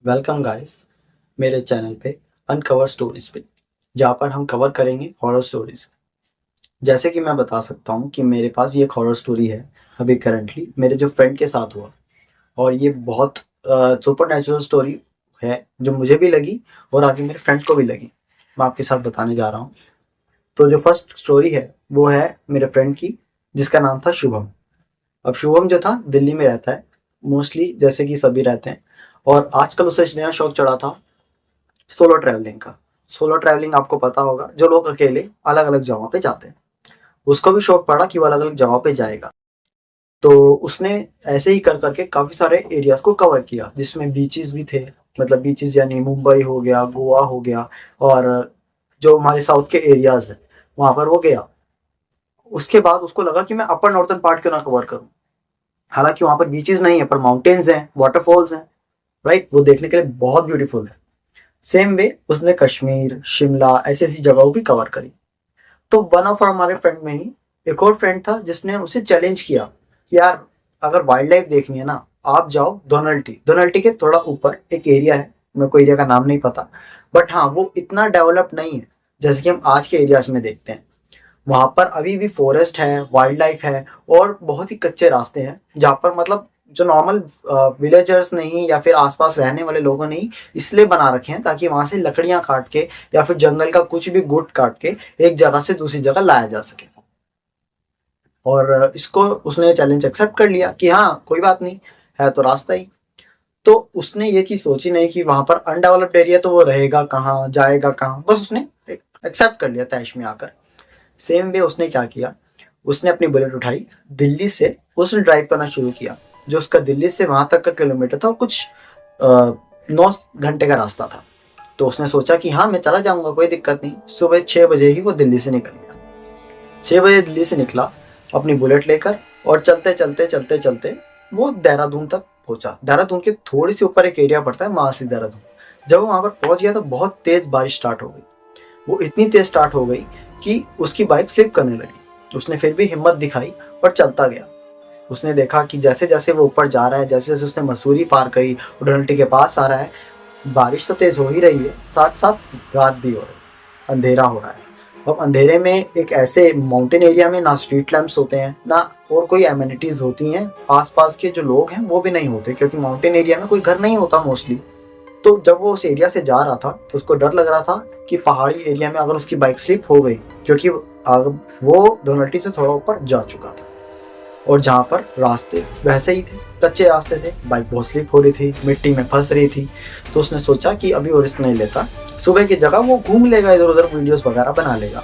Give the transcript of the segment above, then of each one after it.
Welcome guys मेरे channel पे uncover stories पे, जहाँ पर हम कवर करेंगे हॉरर स्टोरीज। जैसे कि मैं बता सकता हूँ कि मेरे पास भी एक हॉरर स्टोरी है अभी करंटली मेरे जो फ्रेंड के साथ हुआ। और ये बहुत सुपर नेचुरल स्टोरी है जो मुझे भी लगी और आगे मेरे फ्रेंड को भी लगी। मैं आपके साथ बताने जा रहा हूँ। तो जो फर्स्ट स्टोरी है वो है मेरे फ्रेंड की, जिसका नाम था शुभम। अब शुभम जो था दिल्ली में रहता है, मोस्टली जैसे कि सभी रहते हैं। और आजकल उसे नया शौक चढ़ा था सोलो ट्रैवलिंग का। सोलो ट्रैवलिंग आपको पता होगा, जो लोग अकेले अलग अलग जगहों पे जाते हैं। उसको भी शौक पड़ा कि वो अलग अलग जगहों पे जाएगा। तो उसने ऐसे ही कर करके काफी सारे एरियाज को कवर किया, जिसमें बीचेस भी थे। मतलब बीचेस यानी मुंबई हो गया, गोवा हो गया, और जो हमारे साउथ के एरियाज है वहां पर वो गया। उसके बाद उसको लगा कि मैं अपर नॉर्थन पार्ट क्यों ना कवर करूं। हालांकि वहां पर बीचेस नहीं है पर माउंटेन्स हैं, वाटरफॉल्स हैं। राइट, वो देखने के लिए बहुत ब्यूटीफुल है। सेम वे उसने कश्मीर, शिमला ऐसी ऐसी जगहों भी कवर करी। तो वन ऑफ हमारे फ्रेंड में ही एक और फ्रेंड था जिसने उसे चैलेंज किया कि यार, अगर वाइल्ड लाइफ देखनी है ना, आप जाओ धोनल्टी। धोनल्टी के थोड़ा ऊपर एक एरिया है, मेरे को एरिया का नाम नहीं पता, बट हाँ वो इतना डेवलप नहीं है जैसे कि हम आज के एरियाज में देखते हैं। वहां पर अभी भी फॉरेस्ट है, वाइल्ड लाइफ है, और बहुत ही कच्चे रास्ते हैं जहाँ पर मतलब जो नॉर्मल विलेजर्स नहीं या फिर आसपास रहने वाले लोगों ने इसलिए बना रखे हैं ताकि वहां से लकड़ियां काट के या फिर जंगल का कुछ भी गुट काट के एक जगह से दूसरी जगह लाया जा सके। और इसको उसने चैलेंज एक्सेप्ट कर लिया कि हाँ कोई बात नहीं, है तो रास्ता ही। तो उसने ये चीज सोची नहीं कि वहां पर अनडेवलप्ड एरिया तो वो रहेगा कहाँ, जाएगा कहाँ, बस उसने एक्सेप्ट कर लिया तैश में आकर। सेम वे उसने क्या किया, उसने अपनी बुलेट उठाई, दिल्ली से उसने ड्राइव करना शुरू किया। जो उसका दिल्ली से वहां तक का किलोमीटर था वो कुछ 9 घंटे का रास्ता था। तो उसने सोचा कि हाँ मैं चला जाऊंगा, कोई दिक्कत नहीं। सुबह 6 बजे ही वो दिल्ली से निकल गया। 6 बजे दिल्ली से निकला अपनी बुलेट लेकर, और चलते चलते चलते चलते वो देहरादून तक पहुंचा। देहरादून के थोड़ी सी ऊपर एक एरिया पड़ता है, महासी देहरादून। जब वो वहां पर पहुंच गया तो बहुत तेज बारिश स्टार्ट हो गई। वो इतनी तेज स्टार्ट हो गई कि उसकी बाइक स्लिप करने लगी। उसने फिर भी हिम्मत दिखाई और चलता गया। उसने देखा कि जैसे जैसे वो ऊपर जा रहा है, जैसे जैसे उसने मसूरी पार करी, उडनल्टी के पास आ रहा है, बारिश तो तेज हो ही रही है, साथ साथ रात भी हो रही है, अंधेरा हो रहा है। अब अंधेरे में एक ऐसे माउंटेन एरिया में ना स्ट्रीट लैंप्स होते हैं ना और कोई एमिनिटीज होती हैं। आसपास के जो लोग हैं वो भी नहीं होते, क्योंकि माउंटेन एरिया में कोई घर नहीं होता मोस्टली। तो जब वो उस एरिया से जा रहा था तो उसको डर लग रहा था कि पहाड़ी एरिया में अगर उसकी बाइक स्लिप हो गई, क्योंकि वो धोनल्टी से थोड़ा ऊपर जा चुका था। और जहाँ पर रास्ते वैसे ही थे, कच्चे रास्ते थे, बाइक बहुत स्लिप हो रही थी, मिट्टी में फंस रही थी। तो उसने सोचा कि अभी वो रिस्क नहीं लेता, सुबह की जगह वो घूम लेगा, इधर उधर वीडियोस वगैरह बना लेगा।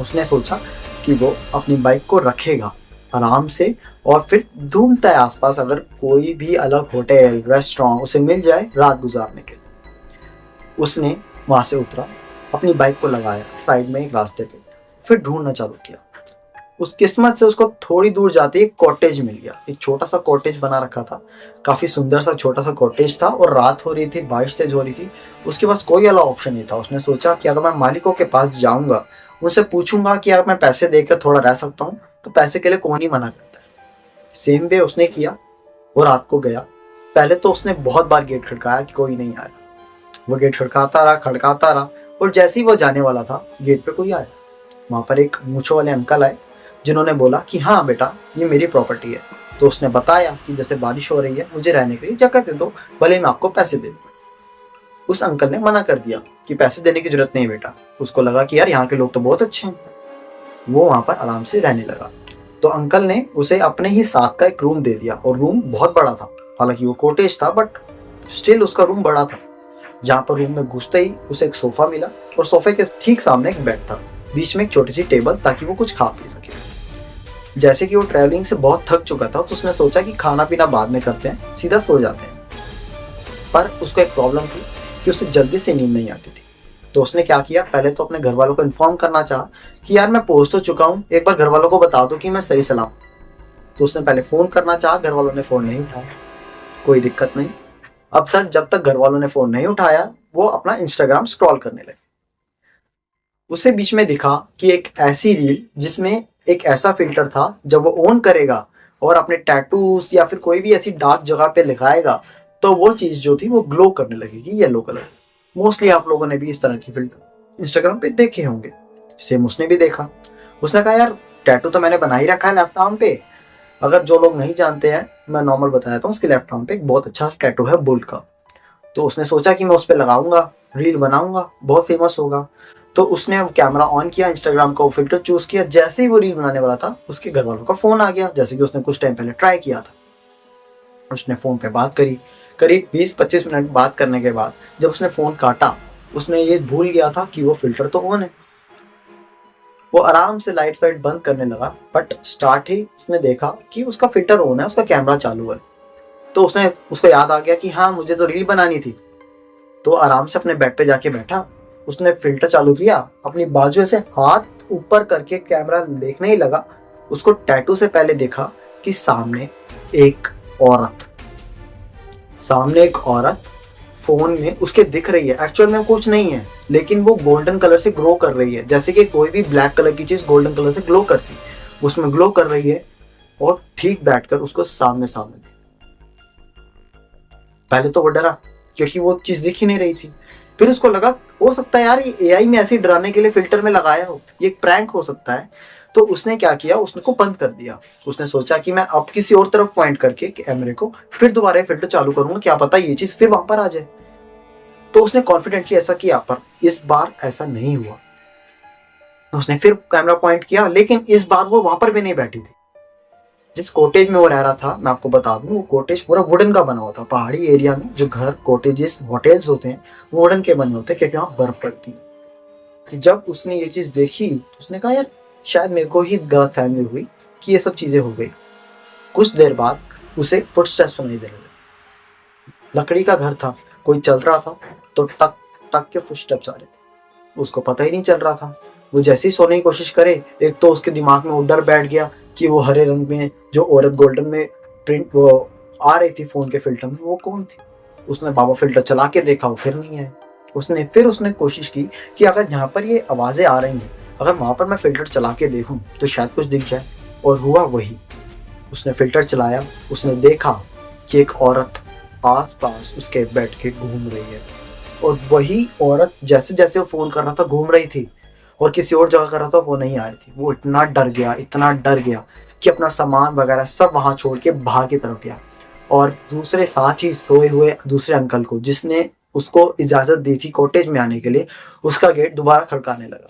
उसने सोचा कि वो अपनी बाइक को रखेगा आराम से, और फिर ढूंढता है आसपास अगर कोई भी अलग होटल रेस्टोरेंट उसे मिल जाए रात गुजारने के लिए। उसने वहां से उतरा, अपनी बाइक को लगाया साइड में एक रास्ते पे, फिर ढूंढना चालू किया। उस किस्मत से उसको थोड़ी दूर जाते एक कॉटेज मिल गया। एक छोटा सा कॉटेज बना रखा था, काफी सुंदर सा छोटा सा कॉटेज था, और रात हो रही थी, बारिश तेज हो रही थी। उसके पास कोई अलग ऑप्शन नहीं था। उसने सोचा कि अगर मैं मालिकों के पास जाऊंगा, उनसे पूछूंगा कि अगर मैं पैसे देकर थोड़ा रह सकता हूँ, तो पैसे के लिए कौन ही मना करता है। सेम वे उसने किया, वो रात को गया। पहले तो उसने बहुत बार गेट खड़काया कि कोई नहीं आया। वो गेट खड़काता रहा, खड़काता रहा, और जैसे ही वो जाने वाला था गेट पे कोई आया। वहां पर एक मूंछों वाले अंकल आए, जिन्होंने बोला कि हाँ बेटा ये मेरी प्रॉपर्टी है। तो उसने बताया कि जैसे बारिश हो रही है, मुझे रहने के लिए जगह दे दो, भले मैं आपको पैसे दे दूं। उस अंकल ने मना कर दिया कि पैसे देने की जरूरत नहीं बेटा। उसको लगा कि यार यहाँ के लोग तो बहुत अच्छे हैं। वो वहां पर आराम से रहने लगा। तो अंकल ने उसे अपने ही साथ का एक रूम दे दिया, और रूम बहुत बड़ा था। हालांकि वो कॉटेज था बट स्टिल उसका रूम बड़ा था। जहाँ पर रूम में घुसते ही उसे एक सोफा मिला, और सोफे के ठीक सामने एक बेड था, बीच में एक छोटी सी टेबल ताकि वो कुछ खा पी सके। जैसे कि वो ट्रैवलिंग से बहुत थक चुका था तो उसने सोचा कि खाना पीना बाद में करते हैं, सीधा सो जाते हैं। पर उसको एक प्रॉब्लम थी कि उसे जल्दी से नींद नहीं आती थी। तो उसने क्या किया, पहले तो अपने घर वालों को इन्फॉर्म करना चाहा कि यार मैं पहुंच तो चुका हूँ, एक बार घर वालों को बता दो कि मैं सही सलाम। तो उसने पहले फोन करना चाहा, घर वालों ने फोन नहीं उठाया। कोई दिक्कत नहीं। अब सर जब तक घर वालों ने फोन नहीं उठाया, वो अपना इंस्टाग्राम स्क्रॉल करने लगे। उसे बीच में दिखा कि एक ऐसी रील जिसमें एक ऐसा फिल्टर था, जब वो ऑन करेगा और अपने टैटूज या फिर कोई भी ऐसी डार्क जगह पे लिखाएगा, तो वो चीज जो थी वो ग्लो करने लगेगी येलो कलर। मोस्टली आप लोगों ने भी इस तरह की फिल्टर इंस्टाग्राम पे देखे होंगे। सेम उसने भी देखा। उसने कहा यार टैटू तो मैंने बना ही रखा है लेफ्ट आर्म पे। अगर जो लोग नहीं जानते हैं, मैं नॉर्मल बताया था, उसके लेफ्ट आर्म पे एक बहुत अच्छा टैटू है बुल का। तो उसने सोचा कि मैं उस पर लगाऊंगा, रील बनाऊंगा, बहुत फेमस होगा। तो उसने कैमरा ऑन किया, इंस्टाग्राम का फिल्टर चूज किया। जैसे ही वो रील बनाने वाला था, उसके घर वालों का फोन आ गया, जैसे कि उसने कुछ टाइम पहले ट्राई किया था। उसने फोन पे बात करी। करीब 20-25 मिनट बात करने के बाद जब उसने फोन काटा, उसने ये भूल गया था कि वो फिल्टर तो ऑन है। वो आराम से लाइट फाइट बंद करने लगा, बट स्टार्ट ही उसने देखा कि उसका फिल्टर ऑन है, उसका कैमरा चालू है। तो उसको याद आ गया कि हाँ मुझे तो रील बनानी थी। तो आराम से अपने बेड पे जाके बैठा, उसने फिल्टर चालू किया, अपनी बाजू से हाथ ऊपर करके कैमरा देखने ही लगा। उसको टैटू से पहले देखा कि एक औरत सामने एक औरत फोन में उसके दिख रही है। एक्चुअल में कुछ नहीं है, लेकिन वो गोल्डन कलर से ग्लो कर रही है, जैसे कि कोई भी ब्लैक कलर की चीज गोल्डन कलर से ग्लो करती, उसमें ग्लो कर रही है। और ठीक बैठकर उसको सामने सामने। पहले तो वो डरा क्योंकि वो चीज दिख ही नहीं रही थी। फिर उसको लगा हो सकता है यार ये एआई में ऐसे ही डराने के लिए फिल्टर में लगाया हो, ये एक प्रैंक हो सकता है। तो उसने क्या किया, उसको बंद कर दिया। उसने सोचा कि मैं अब किसी और तरफ पॉइंट करके कैमरे को फिर दोबारा फिल्टर चालू करूंगा, क्या पता ये चीज फिर वहां पर आ जाए। तो उसने कॉन्फिडेंटली ऐसा किया, पर इस बार ऐसा नहीं हुआ। उसने फिर कैमरा पॉइंट किया, लेकिन इस बार वो वहां पर भी नहीं बैठी थी। जिस कॉटेज में वो रह रहा था, मैं आपको बता दूं, वो कॉटेज पूरा वुडन का बना हुआ था। पहाड़ी एरिया में जो घर, कॉटेजेस, होटल्स होते हैं, वो वुडन के बने होते हैं, क्योंकि वहां बर्फ पड़ती है। जब उसने ये चीज देखी, तो उसने कहा यार शायद मेरे को ही गलत फहमी हुई कि ये सब चीजें हो गई। कुछ देर बाद उसे फुटस्टेप्स सुनाई देने लगे। लकड़ी का घर था, कोई चल रहा था तो टक टक के फुटस्टेप्स आ रहे थे। उसको पता ही नहीं चल रहा था। वो जैसे ही सोने की कोशिश करे, एक तो उसके दिमाग में वो डर बैठ गया कि वो हरे रंग में जो औरत गोल्डन में प्रिंट वो आ रही थी फोन के फिल्टर में, वो कौन थी। उसने बाबा फिल्टर चला के देखा, वो फिर नहीं आया। उसने कोशिश की कि अगर यहाँ पर ये आवाजें आ रही हैं, अगर वहां पर मैं फिल्टर चला के देखूं तो शायद कुछ दिख जाए। और हुआ वही। उसने फिल्टर चलाया, उसने देखा कि एक औरत आस पास उसके बैठ के घूम रही है। और वही औरत जैसे जैसे वो फोन कर रहा था घूम रही थी, और किसी और जगह कर रहा था वो नहीं आ रही थी। वो इतना डर गया कि अपना सामान वगैरह सब वहां छोड़ के बाहर की तरफ गया। और दूसरे साथ ही सोए हुए दूसरे अंकल को, जिसने उसको इजाजत दी थी कॉटेज में आने के लिए, उसका गेट दोबारा खड़काने लगा।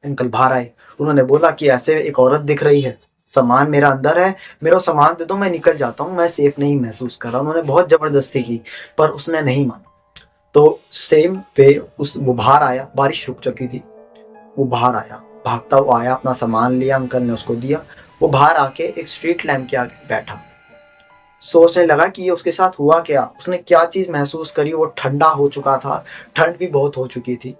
अंकल बाहर आए, उन्होंने बोला कि ऐसे एक औरत दिख रही है, सामान मेरा अंदर है, मेरा सामान दे दो, मैं निकल जाता हूँ, मैं सेफ नहीं महसूस कर रहा। उन्होंने बहुत जबरदस्ती की, पर उसने नहीं माना। तो सेम पे वो बाहर आया, बारिश रुक चुकी थी। वो बाहर आया, भागता हुआ आया, अपना सामान लिया, अंकल ने उसको दिया। वो बाहर आके एक स्ट्रीट लैंप के आगे बैठा, सोचने लगा कि ये उसके साथ हुआ क्या, उसने क्या चीज महसूस करी। वो ठंडा हो चुका था, ठंड भी बहुत हो चुकी थी,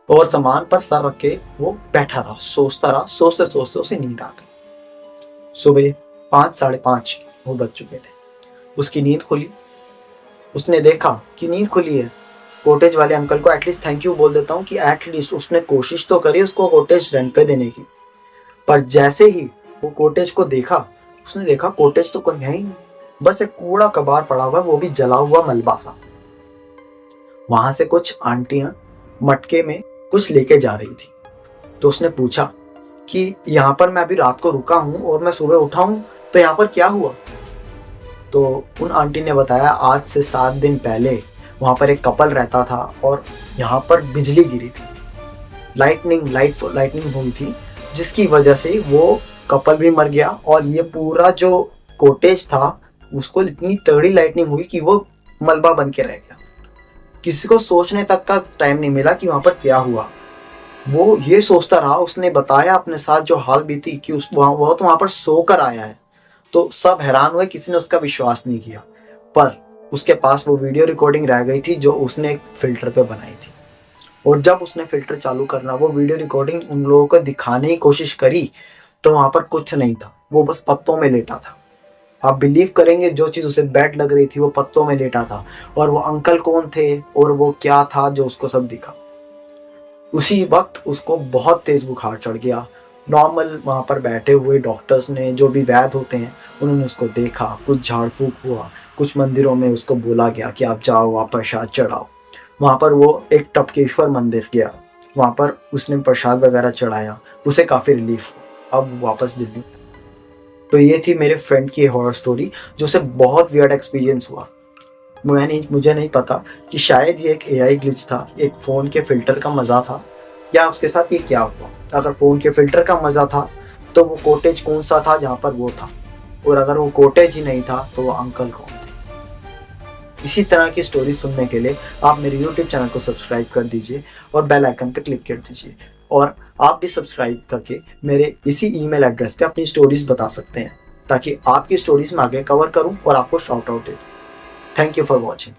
और सामान पर सर रख के वो बैठा रहा, सोचता रहा। सोचते सोचते उसे नींद आ गई। सुबह 5-5:30 वो बज चुके थे। उसकी नींद खुली। उसने देखा कि नींद खुली है। कॉटेज वाले अंकल को एटलीस्ट थैंक यू बोल देता हूँ कि एटलीस्ट उसने कोशिश तो करी उसको कॉटेज रेंट पे देने की। पर जैसे ही वो कॉटेज को देखा, उसने देखा कॉटेज तो कोई है ही नहीं, बस एक कूड़ा कबाड़ पड़ा हुआ, वो भी जला हुआ मलबा सा। वहां से कुछ आंटियां मटके में कुछ लेके जा रही थी। तो उसने पूछा कि यहाँ पर मैं अभी रात को रुका हूँ और मैं सुबह उठा हूँ, तो यहाँ पर क्या हुआ। तो उन आंटी ने बताया आज से 7 दिन पहले वहां पर एक कपल रहता था और यहाँ पर बिजली गिरी थी, लाइटनिंग हुई थी, जिसकी वजह से वो कपल भी मर गया। और ये पूरा जो कॉटेज था उसको इतनी तगड़ी लाइटनिंग हुई कि वो मलबा बन के रह गया। किसी को सोचने तक का टाइम नहीं मिला कि वहां पर क्या हुआ। वो ये सोचता रहा। उसने बताया अपने साथ जो हाल बीती कि वो तो वहां पर सोकर आया है। तो सब हैरान हुए, किसी ने उसका विश्वास नहीं किया। पर उसके पास वो वीडियो रिकॉर्डिंग रह गई थी जो उसने एक फिल्टर पे बनाई थी। और जब उसने फिल्टर चालू करना, वो वीडियो रिकॉर्डिंग उन लोगों को दिखाने की कोशिश करी, तो वहां पर कुछ नहीं था, वो बस पत्तों में लेटा था। आप बिलीव करेंगे, जो चीज उसे बेड लग रही थी वो पत्तों में लेटा था। और वो अंकल कौन थे और वो क्या था जो उसको सब दिखा। उसी वक्त उसको बहुत तेज बुखार चढ़ गया। नॉर्मल वहाँ पर बैठे हुए डॉक्टर्स ने, जो भी वैद्य होते हैं, उन्होंने उसको देखा, कुछ झाड़ फूक हुआ, कुछ मंदिरों में उसको बोला गया कि आप जाओ, वहाँ प्रसाद चढ़ाओ। वहाँ पर वो एक टपकेश्वर मंदिर गया, वहाँ पर उसने प्रसाद वगैरह चढ़ाया, उसे काफ़ी रिलीफ हुआ। अब वापस दिल्ली। तो ये थी मेरे फ्रेंड की हॉरर स्टोरी, जो उसे बहुत वियर्ड एक्सपीरियंस हुआ। मुझे नहीं पता कि शायद ये एक एआई ग्लिच था, एक फ़ोन के फ़िल्टर का मज़ा था, या उसके साथ ये क्या हुआ। अगर फ़ोन के फ़िल्टर का मज़ा था तो वो कॉटेज कौन सा था जहाँ पर वो था, और अगर वो कॉटेज ही नहीं था तो वो अंकल कौन थे। इसी तरह की स्टोरी सुनने के लिए आप मेरे यूट्यूब चैनल को सब्सक्राइब कर दीजिए और बेल आइकन पर क्लिक कर दीजिए। और आप भी सब्सक्राइब करके मेरे इसी ईमेल एड्रेस पे अपनी स्टोरीज बता सकते हैं, ताकि आपकी स्टोरीज मैं आगे कवर करूं और आपको शाउट आउट दे दूं। Thank you for watching.